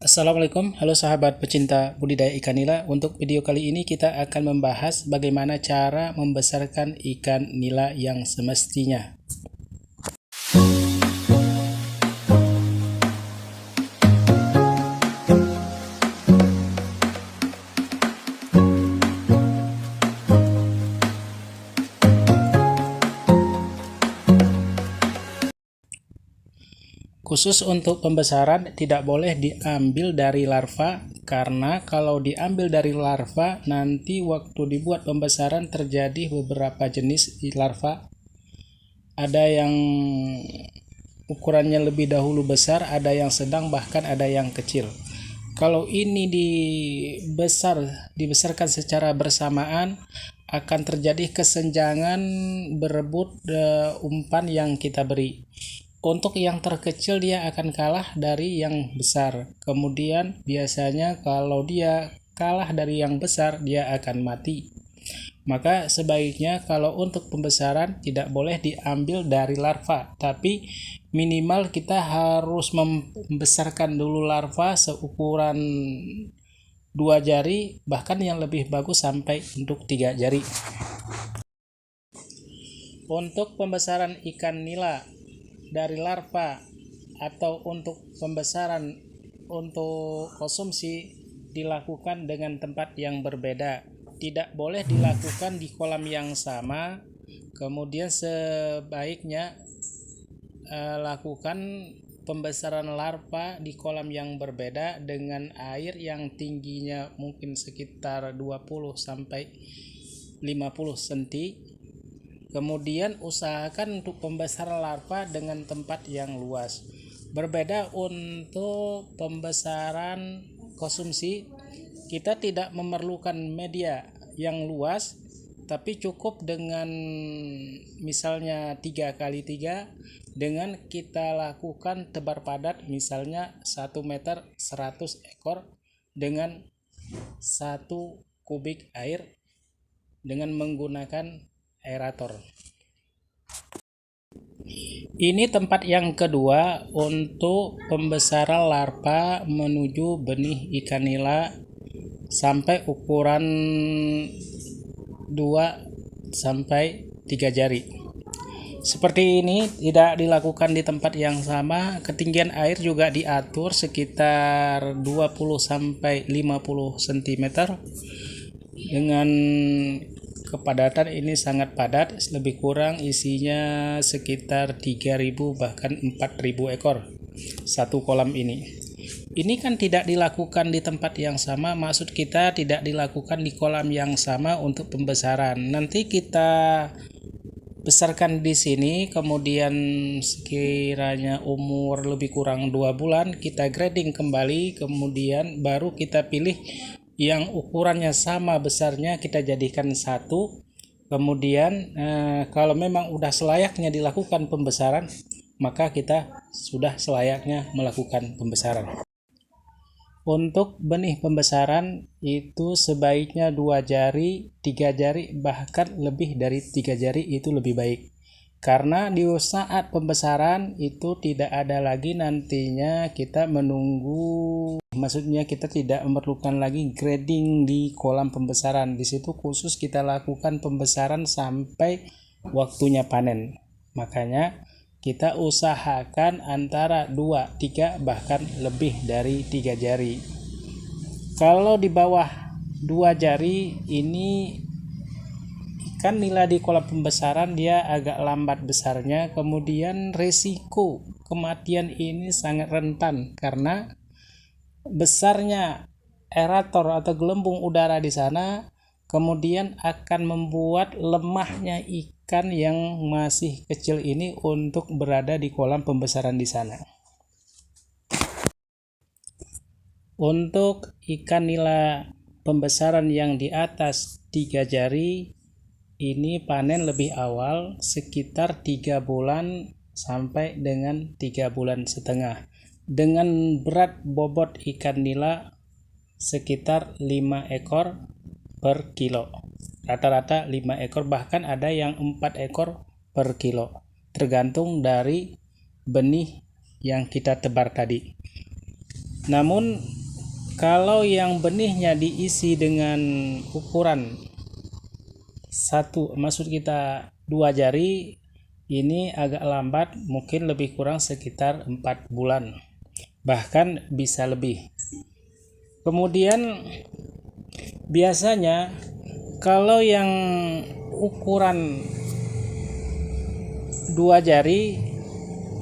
Assalamualaikum, halo sahabat pecinta budidaya ikan nila. Untuk video kali ini kita akan membahas bagaimana cara membesarkan ikan nila yang semestinya. Khusus untuk pembesaran tidak boleh diambil dari larva, karena kalau diambil dari larva nanti waktu dibuat pembesaran terjadi beberapa jenis larva. Ada yang ukurannya lebih dahulu besar, ada yang sedang, bahkan ada yang kecil. Kalau ini dibesarkan secara bersamaan, akan terjadi kesenjangan berebut umpan yang kita beri. Untuk yang terkecil dia akan kalah dari yang besar. Kemudian biasanya kalau dia kalah dari yang besar, dia akan mati. Maka sebaiknya kalau untuk pembesaran tidak boleh diambil dari larva, tapi minimal kita harus membesarkan dulu larva seukuran 2 jari, bahkan yang lebih bagus sampai untuk 3 jari. Untuk pembesaran ikan nila dari larva atau untuk pembesaran untuk konsumsi dilakukan dengan tempat yang berbeda. Tidak boleh dilakukan di kolam yang sama. Kemudian sebaiknya lakukan pembesaran larva di kolam yang berbeda dengan air yang tingginya mungkin sekitar 20 sampai 50 cm. Kemudian usahakan untuk pembesaran larva dengan tempat yang luas. Berbeda untuk pembesaran konsumsi, kita tidak memerlukan media yang luas, tapi cukup dengan misalnya 3x3 dengan kita lakukan tebar padat, misalnya 1 meter 100 ekor dengan 1 kubik air dengan menggunakan aerator. Ini tempat yang kedua untuk pembesaran larva menuju benih ikan nila sampai ukuran 2 sampai 3 jari. Seperti ini, tidak dilakukan di tempat yang sama. Ketinggian air juga diatur sekitar 20 sampai 50 cm dengan kepadatan ini sangat padat, lebih kurang isinya sekitar 3.000 bahkan 4.000 ekor satu kolam ini. Ini kan tidak dilakukan di tempat yang sama, maksud kita tidak dilakukan di kolam yang sama untuk pembesaran. Nanti kita besarkan di sini, kemudian sekiranya umur lebih kurang 2 bulan kita grading kembali, kemudian baru kita pilih yang ukurannya sama besarnya, kita jadikan satu. Kemudian kalau memang udah selayaknya dilakukan pembesaran, maka kita sudah selayaknya melakukan pembesaran. Untuk benih pembesaran itu sebaiknya 2 jari, 3 jari, bahkan lebih dari 3 jari itu lebih baik. Karena di saat pembesaran itu tidak ada lagi nantinya kita menunggu, maksudnya kita tidak memerlukan lagi grading di kolam pembesaran. Di situ khusus kita lakukan pembesaran sampai waktunya panen. Makanya kita usahakan antara 2, 3, bahkan lebih dari 3 jari. Kalau di bawah 2 jari ini ikan nila di kolam pembesaran dia agak lambat besarnya, kemudian resiko kematian ini sangat rentan karena besarnya aerator atau gelembung udara di sana, kemudian akan membuat lemahnya ikan yang masih kecil ini untuk berada di kolam pembesaran di sana. Untuk ikan nila pembesaran yang di atas 3 jari ini panen lebih awal, sekitar 3 bulan sampai dengan 3 bulan setengah, dengan berat bobot ikan nila sekitar 5 ekor per kilo. Rata-rata 5 ekor, bahkan ada yang 4 ekor per kilo, tergantung dari benih yang kita tebar tadi. Namun Kalau yang benihnya diisi dengan ukuran maksud kita 2 jari, ini agak lambat, mungkin lebih kurang sekitar 4 bulan, bahkan bisa lebih. Kemudian biasanya kalau yang ukuran 2 jari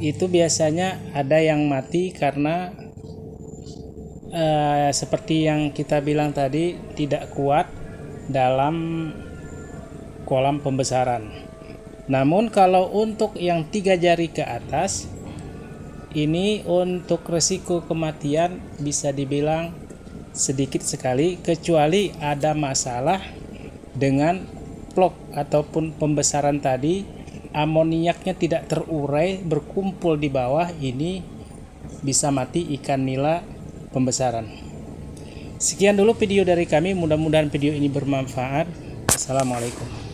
itu biasanya ada yang mati karena seperti yang kita bilang tadi, tidak kuat dalam kolam pembesaran. Namun kalau untuk yang 3 jari ke atas, ini untuk resiko kematian bisa dibilang sedikit sekali, kecuali ada masalah dengan plok ataupun pembesaran tadi, amoniaknya tidak terurai, berkumpul di bawah, ini bisa mati ikan nila pembesaran. Sekian dulu video dari kami, mudah-mudahan video ini bermanfaat. Assalamualaikum.